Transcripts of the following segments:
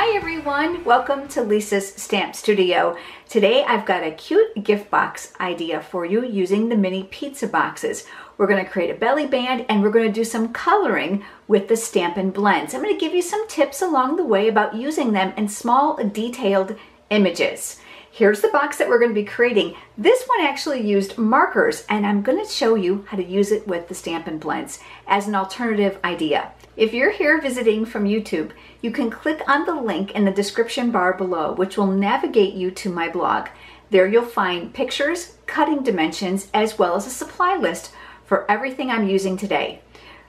Hi everyone, welcome to Lisa's Stamp Studio. Today I've got a cute gift box idea for you using the mini pizza boxes. We're going to create a belly band and we're going to do some coloring with the Stampin Blends. I'm going to give you some tips along the way about using them in small detailed images. Here's the box that we're going to be creating. This one actually used markers and I'm going to show you how to use it with the Stampin Blends as an alternative idea. If you're here visiting from YouTube, you can click on the link in the description bar below, which will navigate you to my blog. There you'll find pictures, cutting dimensions, as well as a supply list for everything I'm using today.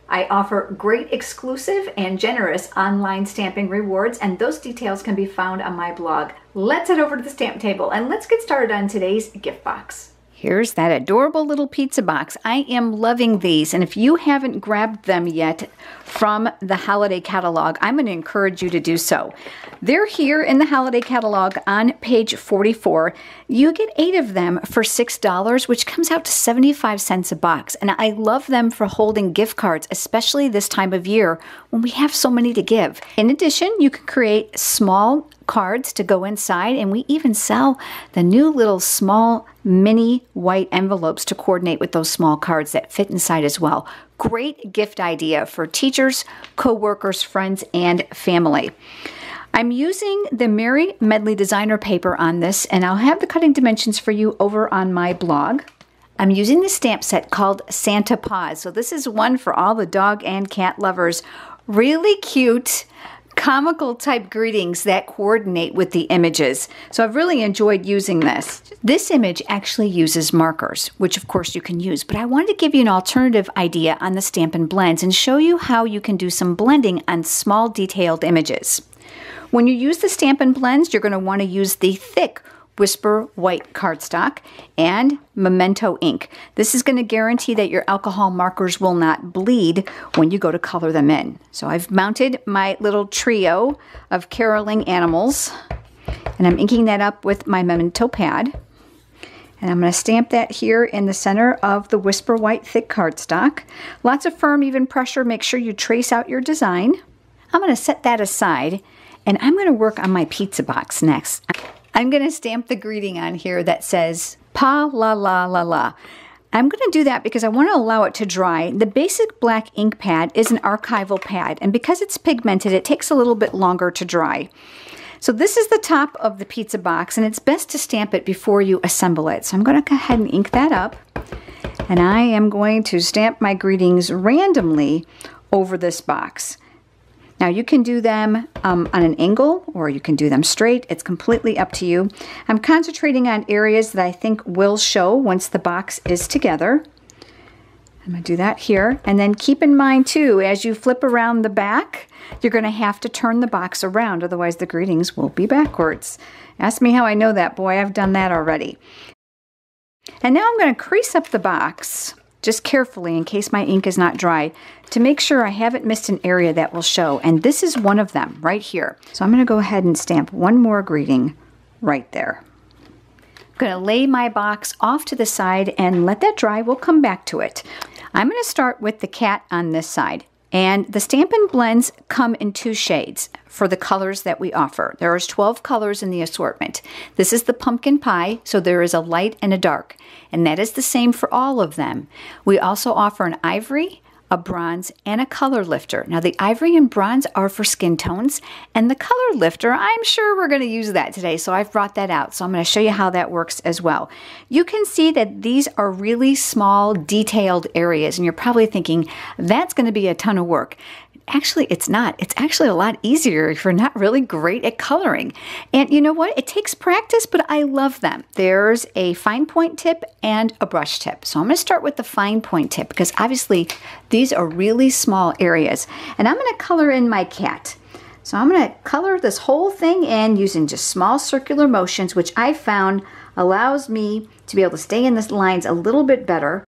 I offer great exclusive and generous online stamping rewards, and those details can be found on my blog. Let's head over to the stamp table and let's get started on today's gift box. Here's that adorable little pizza box. I am loving these, and if you haven't grabbed them yet from the holiday catalog, I'm going to encourage you to do so. They're here in the holiday catalog on page 44. You get 8 of them for $6, which comes out to 75 cents a box, and I love them for holding gift cards, especially this time of year when we have so many to give. In addition, you can create small cards to go inside, and we even sell the new little small mini white envelopes to coordinate with those small cards that fit inside as well. Great gift idea for teachers, co-workers, friends, and family. I'm using the Mary Medley designer paper on this, and I'll have the cutting dimensions for you over on my blog. I'm using the stamp set called Santa Paws. So this is one for all the dog and cat lovers. Really cute, comical type greetings that coordinate with the images. So I've really enjoyed using this. This image actually uses markers, which of course you can use, but I wanted to give you an alternative idea on the Stampin' Blends and show you how you can do some blending on small detailed images. When you use the Stampin' Blends, you're going to want to use the thick Whisper white cardstock and Memento ink. This is going to guarantee that your alcohol markers will not bleed when you go to color them in. So I've mounted my little trio of caroling animals, and I'm inking that up with my Memento pad. And I'm going to stamp that here in the center of the Whisper white thick cardstock. Lots of firm, even pressure. Make sure you trace out your design. I'm going to set that aside, and I'm going to work on my pizza box next. I'm going to stamp the greeting on here that says, Pa la la la la. I'm going to do that because I want to allow it to dry. The basic black ink pad is an archival pad, and because it's pigmented, it takes a little bit longer to dry. So this is the top of the pizza box, and it's best to stamp it before you assemble it. So I'm going to go ahead and ink that up, and I am going to stamp my greetings randomly over this box. Now you can do them on an angle or you can do them straight. It's completely up to you. I'm concentrating on areas that I think will show once the box is together. I'm going to do that here. And then keep in mind too, as you flip around the back, you're going to have to turn the box around, otherwise the greetings will be backwards. Ask me how I know that, boy, I've done that already. And now I'm going to crease up the box just carefully in case my ink is not dry to make sure I haven't missed an area that will show. And this is one of them right here. So I'm going to go ahead and stamp one more greeting right there. I'm going to lay my box off to the side and let that dry. We'll come back to it. I'm going to start with the cat on this side. And the Stampin' Blends come in 2 shades for the colors that we offer. There is 12 colors in the assortment. This is the pumpkin pie, so there is a light and a dark, and that is the same for all of them. We also offer an ivory, a bronze, and a color lifter. Now the ivory and bronze are for skin tones, and the color lifter, I'm sure we're going to use that today, so I've brought that out. So I'm going to show you how that works as well. You can see that these are really small, detailed areas, and you're probably thinking, that's going to be a ton of work. Actually, it's not. It's actually a lot easier if you're not really great at coloring. And you know what? It takes practice, but I love them. There's a fine point tip and a brush tip. So I'm going to start with the fine point tip because obviously these are really small areas. And I'm going to color in my cat. So I'm going to color this whole thing in using just small circular motions, which I found allows me to be able to stay in the lines a little bit better.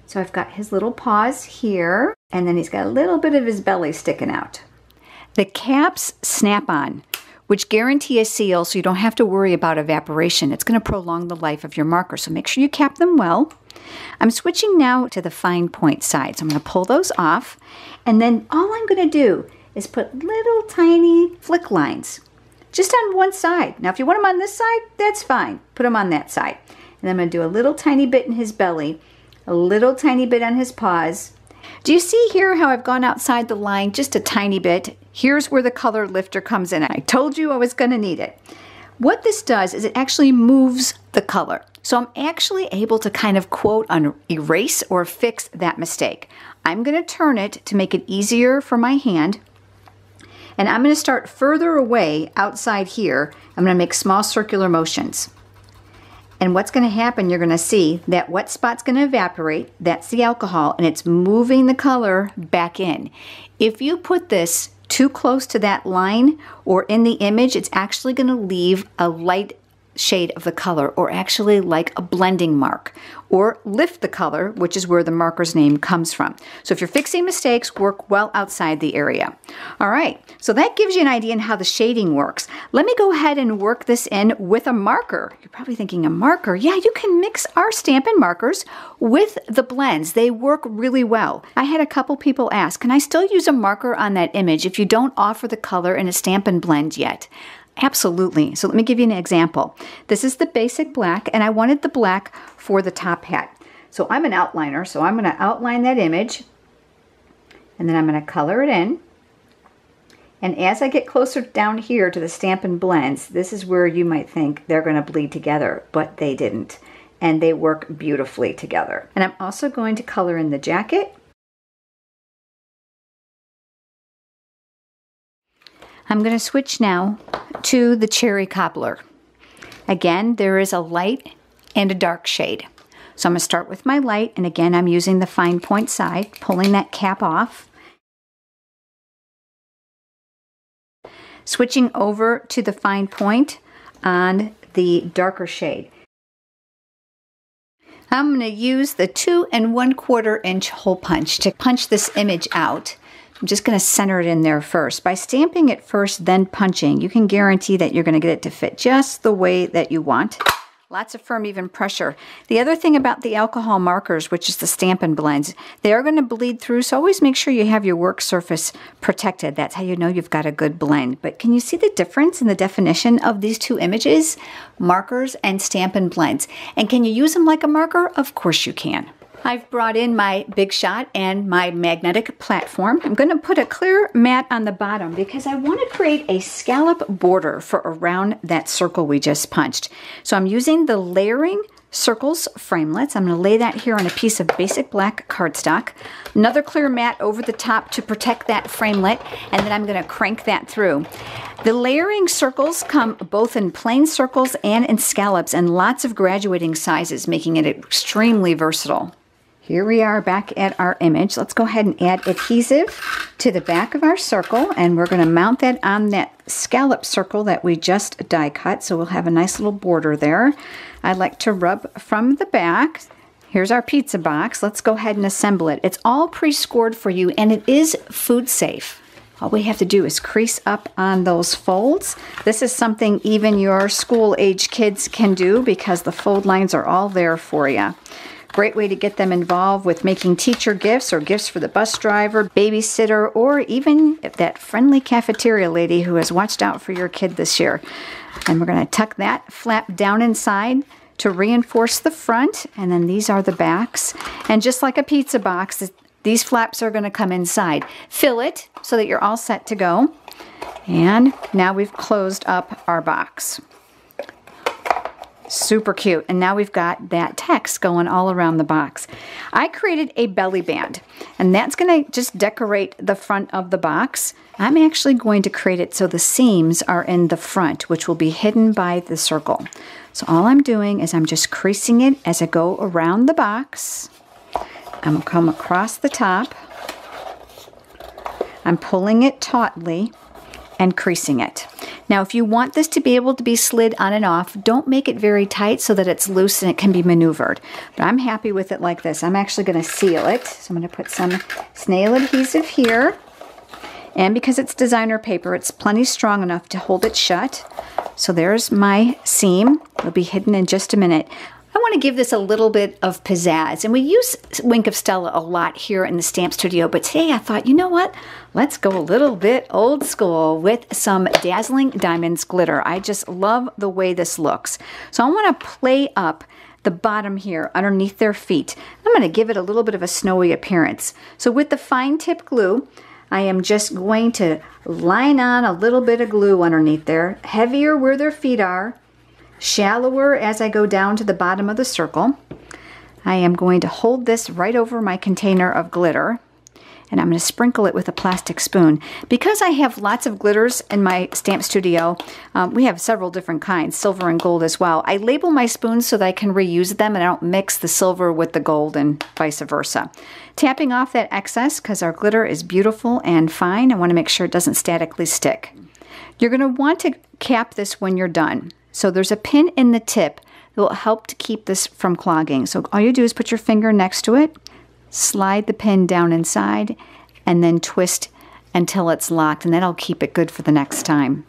So I've got his little paws here, and then he's got a little bit of his belly sticking out. The caps snap on, which guarantee a seal so you don't have to worry about evaporation. It's going to prolong the life of your marker, so make sure you cap them well. I'm switching now to the fine point side, so I'm going to pull those off, and then all I'm going to do is put little tiny flick lines just on one side. Now if you want them on this side, that's fine. Put them on that side. And I'm going to do a little tiny bit in his belly, a little tiny bit on his paws. Do you see here how I've gone outside the line just a tiny bit? Here's where the color lifter comes in. I told you I was going to need it. What this does is it actually moves the color. So I'm actually able to kind of quote erase or fix that mistake. I'm going to turn it to make it easier for my hand. And I'm going to start further away outside here. I'm going to make small circular motions. And what's going to happen, you're going to see that wet spot's going to evaporate. That's the alcohol, and it's moving the color back in. If you put this too close to that line or in the image, it's actually going to leave a light shade of the color, or actually like a blending mark, or lift the color, which is where the marker's name comes from. So if you're fixing mistakes, work well outside the area. All right, so that gives you an idea on how the shading works. Let me go ahead and work this in with a marker. You're probably thinking, a marker? Yeah, you can mix our Stampin' markers with the blends. They work really well. I had a couple people ask, can I still use a marker on that image if you don't offer the color in a Stampin' Blend yet? Absolutely. So let me give you an example. This is the basic black, and I wanted the black for the top hat. So I'm an outliner, so I'm going to outline that image, and then I'm going to color it in. And as I get closer down here to the Stampin' Blends, this is where you might think they're going to bleed together, but they didn't. And they work beautifully together. And I'm also going to color in the jacket. I'm going to switch now to the cherry cobbler. Again, there is a light and a dark shade. So I'm going to start with my light, and again, I'm using the fine point side, pulling that cap off. Switching over to the fine point on the darker shade. I'm going to use the 2 1/4 inch hole punch to punch this image out. I'm just going to center it in there first. By stamping it first, then punching, you can guarantee that you're going to get it to fit just the way that you want. Lots of firm, even pressure. The other thing about the alcohol markers, which is the Stampin' Blends, they are going to bleed through, so always make sure you have your work surface protected. That's how you know you've got a good blend. But can you see the difference in the definition of these two images? Markers and Stampin' Blends. And can you use them like a marker? Of course you can. I've brought in my Big Shot and my magnetic platform. I'm going to put a clear mat on the bottom because I want to create a scallop border for around that circle we just punched. So I'm using the layering circles framelets. I'm going to lay that here on a piece of basic black cardstock. Another clear mat over the top to protect that framelit, and then I'm going to crank that through. The layering circles come both in plain circles and in scallops, and lots of graduating sizes, making it extremely versatile. Here we are back at our image. Let's go ahead and add adhesive to the back of our circle, and we're going to mount that on that scallop circle that we just die cut, so we'll have a nice little border there. I like to rub from the back. Here's our pizza box. Let's go ahead and assemble it. It's all pre-scored for you, and it is food safe. All we have to do is crease up on those folds. This is something even your school-age kids can do because the fold lines are all there for you. Great way to get them involved with making teacher gifts or gifts for the bus driver, babysitter, or even that friendly cafeteria lady who has watched out for your kid this year. And we're going to tuck that flap down inside to reinforce the front, and then these are the backs. And just like a pizza box, these flaps are going to come inside. Fill it so that you're all set to go. And now we've closed up our box. Super cute. And now we've got that text going all around the box. I created a belly band, and that's going to just decorate the front of the box. I'm actually going to create it so the seams are in the front, which will be hidden by the circle. So all I'm doing is I'm just creasing it as I go around the box. I'm going to come across the top. I'm pulling it tautly and creasing it. Now, if you want this to be able to be slid on and off, don't make it very tight so that it's loose and it can be maneuvered. But I'm happy with it like this. I'm actually going to seal it. So I'm going to put some snail adhesive here. And because it's designer paper, it's plenty strong enough to hold it shut. So there's my seam. It'll be hidden in just a minute. I want to give this a little bit of pizzazz, and we use Wink of Stella a lot here in the Stamp Studio, but today I thought, you know what? Let's go a little bit old school with some Dazzling Diamonds glitter. I just love the way this looks. So I want to play up the bottom here underneath their feet. I'm going to give it a little bit of a snowy appearance. So with the fine tip glue, I am just going to line on a little bit of glue underneath there, heavier where their feet are, shallower as I go down to the bottom of the circle. I am going to hold this right over my container of glitter, and I'm going to sprinkle it with a plastic spoon. Because I have lots of glitters in my Stamp Studio, we have several different kinds, silver and gold as well. I label my spoons so that I can reuse them and I don't mix the silver with the gold and vice versa. Tapping off that excess because our glitter is beautiful and fine. I want to make sure it doesn't statically stick. You're going to want to cap this when you're done. So there's a pin in the tip that will help to keep this from clogging. So all you do is put your finger next to it, slide the pin down inside, and then twist until it's locked, and that'll keep it good for the next time.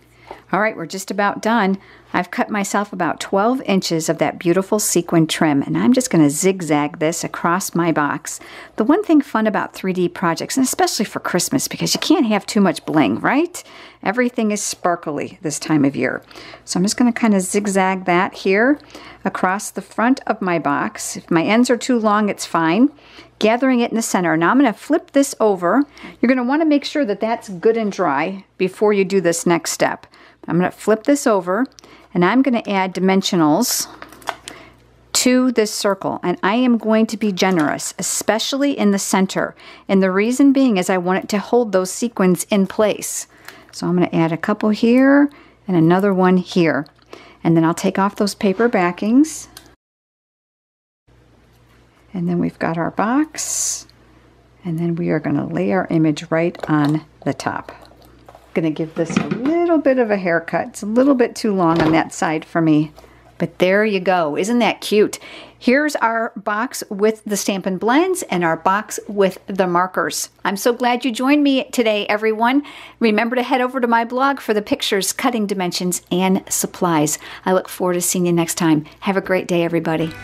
All right, we're just about done. I've cut myself about 12 inches of that beautiful sequin trim, and I'm just going to zigzag this across my box. The one thing fun about 3D projects, and especially for Christmas, because you can't have too much bling, right? Everything is sparkly this time of year. So I'm just going to kind of zigzag that here across the front of my box. If my ends are too long, it's fine. Gathering it in the center. Now I'm going to flip this over. You're going to want to make sure that that's good and dry before you do this next step. I'm going to flip this over, and I'm going to add dimensionals to this circle, and I am going to be generous, especially in the center. And the reason being is I want it to hold those sequins in place. So I'm going to add a couple here and another one here. And then I'll take off those paper backings. And then we've got our box. And then we are going to lay our image right on the top. Going to give this a little bit of a haircut. It's a little bit too long on that side for me. But there you go. Isn't that cute? Here's our box with the Stampin' Blends and our box with the markers. I'm so glad you joined me today, everyone. Remember to head over to my blog for the pictures, cutting dimensions, and supplies. I look forward to seeing you next time. Have a great day, everybody.